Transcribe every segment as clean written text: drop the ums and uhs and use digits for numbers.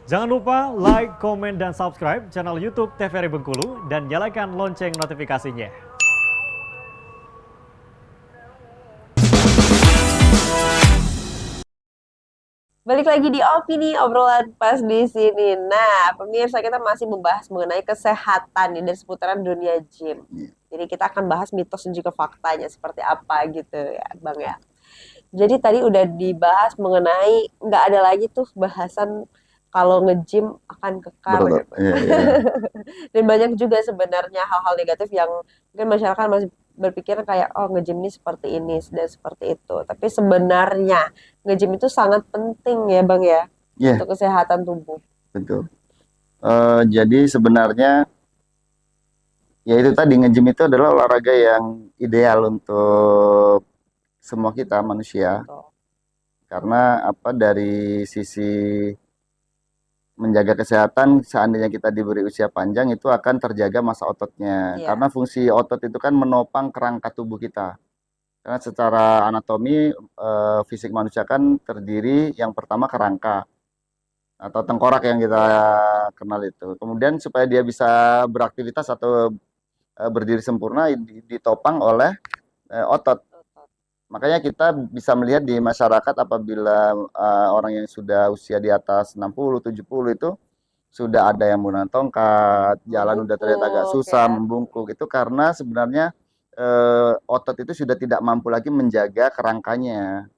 Jangan lupa like, komen, dan subscribe channel YouTube TVRI Bengkulu dan nyalakan lonceng notifikasinya. Balik lagi di Opini obrolan pas di sini. Nah, pemirsa kita masih membahas mengenai kesehatan nih dan seputaran dunia gym. Jadi kita akan bahas mitos dan juga faktanya seperti apa gitu ya, Bang ya. Jadi tadi udah dibahas mengenai nggak ada lagi tuh bahasan kalau nge-gym akan kekar Berotot. gitu. Iya, iya. Dan banyak juga sebenarnya hal-hal negatif yang mungkin masyarakat masih berpikir kayak oh nge-gym ini seperti ini dan seperti itu. Tapi sebenarnya nge-gym itu sangat penting ya Bang ya Iya, untuk kesehatan tubuh. betul. Jadi sebenarnya ya itu tadi nge-gym itu adalah olahraga yang ideal untuk semua kita manusia Betul. karena apa dari sisi menjaga kesehatan seandainya kita diberi usia panjang itu akan terjaga massa ototnya Iya. karena fungsi otot itu kan menopang kerangka tubuh kita. Karena secara anatomi fisik manusia kan terdiri yang pertama kerangka atau tengkorak yang kita Iya. kenal itu. Kemudian supaya dia bisa beraktivitas atau berdiri sempurna ditopang oleh otot. Otot. Makanya kita bisa melihat di masyarakat apabila orang yang sudah usia di atas 60, 70 itu sudah ada yang menggunakan tongkat, jalan udah terlihat agak Membungkuk susah, ya. membungkuk. Itu karena sebenarnya otot itu sudah tidak mampu lagi menjaga kerangkanya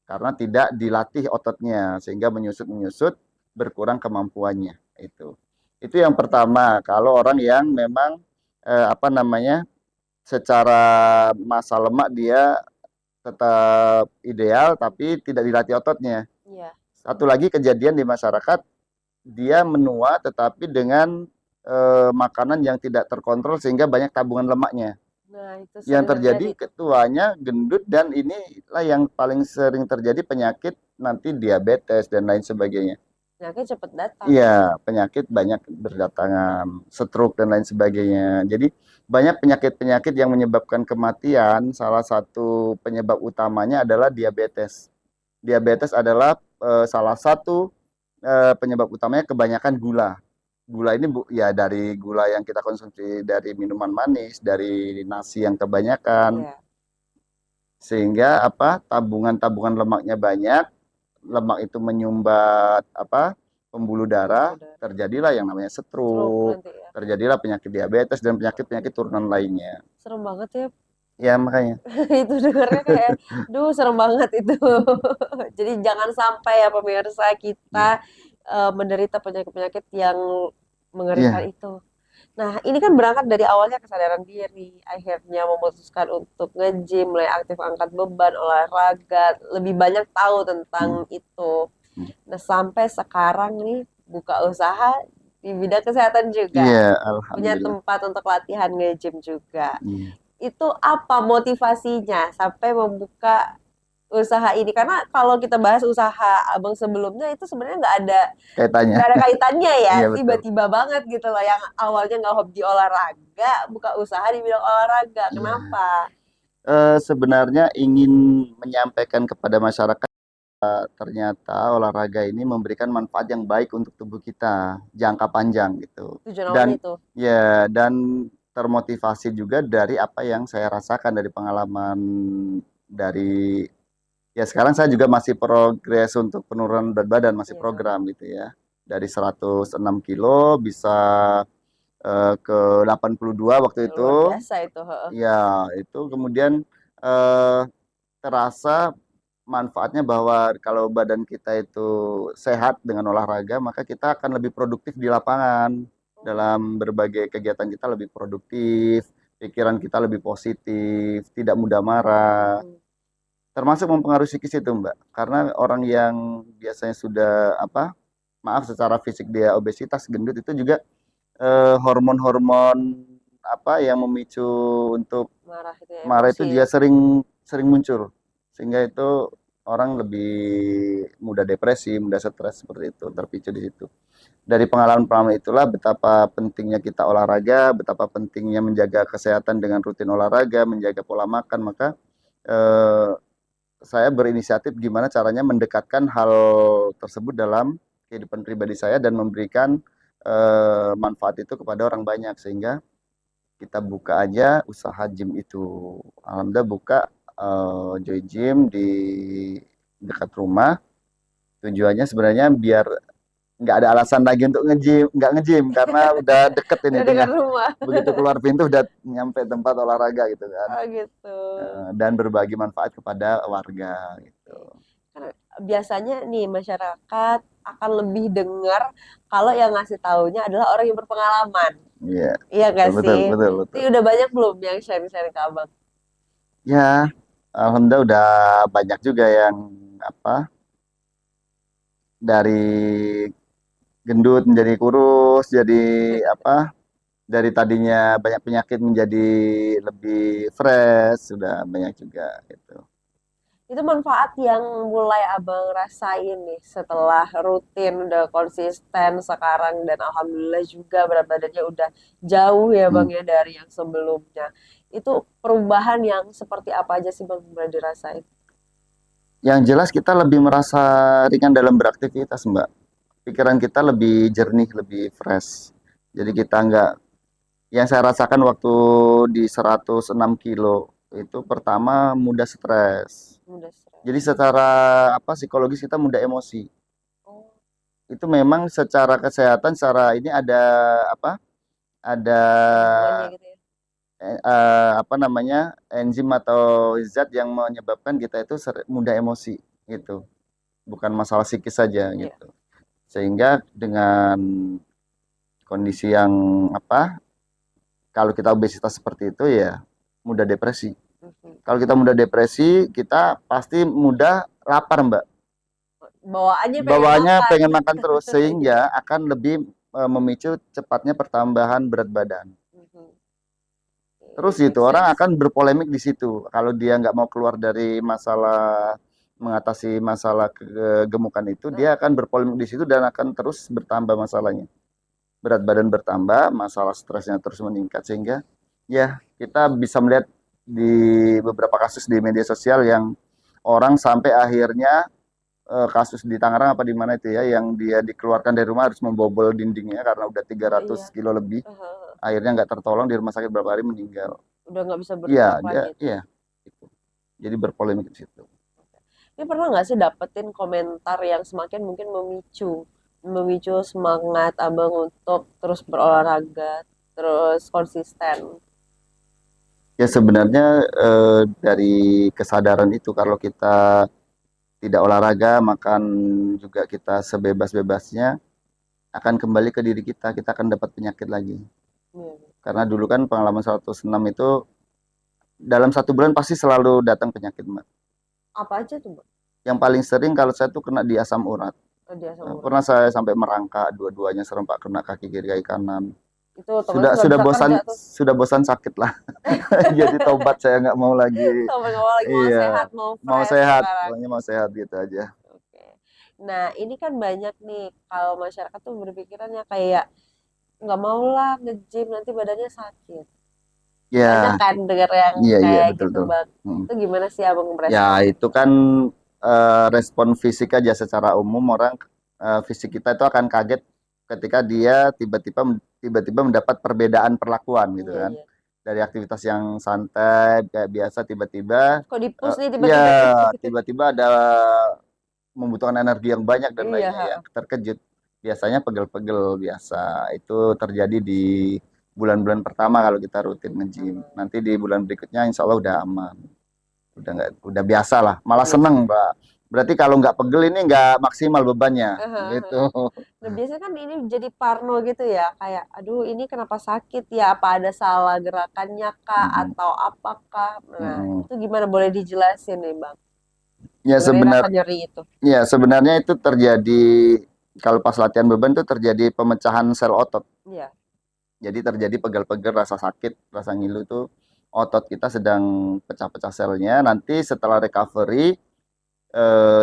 karena tidak dilatih ototnya sehingga menyusut-menyusut berkurang kemampuannya itu yang pertama kalau orang yang memang apa namanya secara massa lemak dia tetap ideal tapi tidak dilatih ototnya. Iya. Satu lagi kejadian di masyarakat dia menua tetapi dengan makanan yang tidak terkontrol sehingga banyak tabungan lemaknya Nah, itu yang sering terjadi terjadi tuh. ketuanya gendut dan inilah yang paling sering terjadi penyakit nanti diabetes dan lain sebagainya. Penyakit cepet datang. Iya, penyakit banyak berdatangan, stroke dan lain sebagainya. Jadi banyak penyakit-penyakit yang menyebabkan kematian. Salah satu penyebab utamanya adalah diabetes. Diabetes adalah salah satu penyebab utamanya kebanyakan gula. Gula ini ya dari gula yang kita konsumsi dari minuman manis, dari nasi yang kebanyakan, Iya. sehingga apa tabungan-tabungan lemaknya banyak, lemak itu menyumbat apa pembuluh darah, Pembuluh darah. terjadilah yang namanya Stroke stroke, nanti ya. terjadilah penyakit diabetes dan penyakit-penyakit turunan lainnya. Serem banget ya. Ya makanya. Itu dengarnya kayak, duh serem banget itu. Jadi jangan sampai ya pemirsa kita Iya. menderita penyakit-penyakit yang mengerikan Iya. itu. Nah, ini kan berangkat dari awalnya kesadaran diri, akhirnya memutuskan untuk nge-gym, mulai aktif angkat beban, olahraga, lebih banyak tahu Hmm. tentang itu. Hmm. Nah, sampai sekarang nih buka usaha di bidang kesehatan juga, Iya, punya alhamdulillah. tempat untuk latihan nge-gym juga. Iya. Itu apa motivasinya sampai membuka usaha ini? Karena kalau kita bahas usaha abang sebelumnya itu sebenarnya Kaitannya. nggak ada kaitannya ya, Iya betul. tiba-tiba banget gitu loh, yang awalnya nggak hobi olahraga buka usaha di bidang olahraga, Iya. kenapa? Sebenarnya ingin menyampaikan kepada masyarakat ternyata olahraga ini memberikan manfaat yang baik untuk tubuh kita jangka panjang gitu. Tujuan awalnya Dan itu. ya dan termotivasi juga dari apa yang saya rasakan dari pengalaman dari ya sekarang saya juga masih progres untuk penurunan berat badan masih Iya sama. program gitu ya. Dari 106 kilo bisa ke 82 waktu Ya, luar itu. biasa itu, heeh. Ya, itu kemudian eh, terasa manfaatnya bahwa kalau badan kita itu sehat dengan olahraga, maka kita akan lebih produktif di lapangan. Dalam berbagai kegiatan kita lebih produktif, pikiran kita lebih positif, tidak mudah marah. Hmm. Termasuk mempengaruhi psikis itu, Mbak. Karena orang yang biasanya sudah apa, maaf secara fisik dia obesitas, gendut itu juga hormon-hormon apa yang memicu untuk Marah itu ya, marah itu emosi. dia sering sering muncul sehingga itu orang lebih mudah depresi, mudah stres seperti itu terpicu di situ. Dari pengalaman-pengalaman itulah betapa pentingnya kita olahraga, betapa pentingnya menjaga kesehatan dengan rutin olahraga, menjaga pola makan. Maka eh, saya berinisiatif gimana caranya mendekatkan hal tersebut dalam kehidupan pribadi saya dan memberikan manfaat itu kepada orang banyak, sehingga kita buka aja usaha gym itu. Alhamdulillah buka Joy Gym di dekat rumah. Tujuannya sebenarnya biar nggak ada alasan lagi untuk nggak nge-gym karena udah deket ini Udah dekat tinggal rumah. begitu keluar pintu udah nyampe tempat olahraga gitu kan. Oh gitu. Dan berbagi manfaat kepada warga gitu. Karena biasanya nih masyarakat akan lebih dengar kalau yang ngasih taunya adalah orang yang berpengalaman. Iya, Iya gak betul, sih? betul, Ini betul. udah banyak belum yang sharing-sharing ke abang? Ya, alhamdulillah udah banyak juga yang apa dari gendut menjadi kurus, jadi apa dari tadinya banyak penyakit menjadi lebih fresh, sudah banyak juga gitu. Itu manfaat yang mulai abang rasain nih setelah rutin udah konsisten sekarang dan alhamdulillah juga berat badannya udah jauh ya bang Hmm. ya dari yang sebelumnya. Itu perubahan yang seperti apa aja sih bang mulai dirasain? Yang jelas kita lebih merasa ringan dalam beraktivitas, Mbak. Pikiran kita lebih jernih, lebih fresh. Jadi kita nggak, yang saya rasakan waktu di 106 kilo itu pertama mudah stres. Udah Jadi stres. secara apa psikologis kita mudah emosi. Oh, Itu memang secara kesehatan, secara ini ada apa? Ada ada hubungannya gitu ya? apa namanya enzim atau zat yang menyebabkan kita itu mudah emosi gitu. Bukan masalah psikis saja Iya. gitu. Sehingga dengan kondisi yang apa? Kalau kita obesitas seperti itu ya mudah depresi. Mhm. Kalau kita mudah depresi, kita pasti mudah lapar, Mbak. Bawaannya pengen Bawaannya makan. pengen makan terus, Iya. sehingga akan lebih memicu cepatnya pertambahan berat badan. Mhm. Terus Make itu orang sense. akan berpolemik di situ. Kalau dia nggak mau keluar dari masalah mengatasi masalah kegemukan itu, dia akan berpolemik di situ dan akan terus bertambah masalahnya. Berat badan bertambah, masalah stresnya terus meningkat, sehingga ya kita bisa melihat di beberapa kasus di media sosial yang orang sampai akhirnya kasus di Tangerang apa di mana itu ya yang dia dikeluarkan dari rumah harus membobol dindingnya karena udah Iya. 300 kilo lebih, Heeh. akhirnya nggak tertolong di rumah sakit berapa hari meninggal. Udah nggak bisa Iya, bergerak dia lagi tuh. iya gitu. Jadi berpolemik di situ. Ini pernah nggak sih dapetin komentar yang semakin mungkin memicu semangat abang untuk terus berolahraga, terus konsisten? Ya sebenarnya dari kesadaran itu kalau kita tidak olahraga, makan juga kita sebebas-bebasnya, akan kembali ke diri kita akan dapat penyakit lagi. Iya. Karena dulu kan pengalaman 106 itu dalam 1 bulan pasti selalu datang penyakit, Mbak. Apa aja tuh, Bang? Yang paling sering kalau saya tuh kena di asam urat. Oh, di asam urat. Pernah saya sampai merangkak dua-duanya serempak kena kaki kiri kaki kanan. Itu otomatis nggak bisa kerja tuh. Sudah bosan sakit lah. Jadi tobat saya nggak mau lagi. Sampai nggak lagi mau Iya, sehat, mau mau fresh sehat, sekarang. pokoknya mau sehat gitu aja. Oke. Nah, ini kan banyak nih kalau masyarakat tuh berpikirannya kayak nggak mau lah nge-gym nanti badannya sakit. Banyak Ya, kan denger yang iya iya kayak betul gitu, tuh. Bang. Itu gimana sih abang Ya merespon? itu kan respon fisik aja secara umum orang fisik kita itu akan kaget ketika dia tiba-tiba mendapat perbedaan perlakuan gitu Iya, kan. iya. Dari aktivitas yang santai kayak biasa tiba-tiba Kok di-push nih ya tiba-tiba nih? tiba-tiba ada membutuhkan energi yang banyak dan Iya, lainnya yang heeh. terkejut. Biasanya pegel-pegel biasa. Itu terjadi di bulan-bulan pertama kalau kita rutin nge-gym. Nanti di bulan berikutnya insya Allah udah aman. Udah nggak, udah biasa lah. Udah Malah biasa. seneng, Mbak. Berarti kalau nggak pegel ini nggak maksimal bebannya, gitu. Nah, biasanya kan ini jadi parno gitu ya, kayak aduh ini kenapa sakit ya? Apa ada salah gerakannya kah Mm-mm. atau apakah? Nah, Mm-mm. itu gimana boleh dijelasin nih, Bang? Ya Dari rasa sebenar, nyeri itu. ya sebenarnya itu terjadi kalau pas latihan beban itu terjadi pemecahan sel otot. Iya. Jadi terjadi pegel-pegel, rasa sakit, rasa ngilu itu otot kita sedang pecah-pecah selnya. Nanti setelah recovery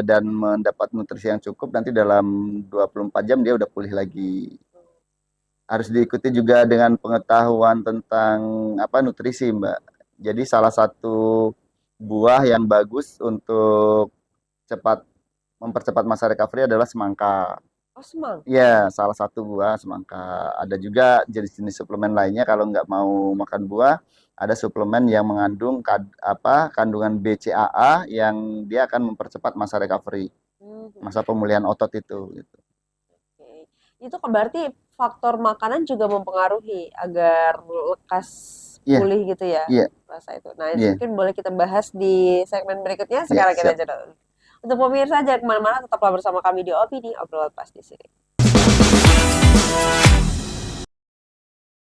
dan mendapat nutrisi yang cukup, nanti dalam 24 jam dia udah pulih lagi. Harus diikuti juga dengan pengetahuan tentang apa nutrisi, Mbak. Jadi salah satu buah yang bagus untuk cepat mempercepat masa recovery adalah semangka. Oh, semang. Ya, salah satu buah semangka. Ada juga jenis-jenis suplemen lainnya kalau nggak mau makan buah, ada suplemen yang mengandung kandungan BCAA yang dia akan mempercepat masa recovery, Hmm, masa pemulihan otot itu gitu. oke. Itu kan berarti faktor makanan juga mempengaruhi agar lekas Iya, pulih gitu ya iya, rasa itu. Nah, itu iya, mungkin boleh kita bahas di segmen berikutnya. iya, Sekarang kita siap. jeda dulu. Untuk pemirsa jangan kemana-mana, tetaplah bersama kami di Opini Obrolan Pas di sini.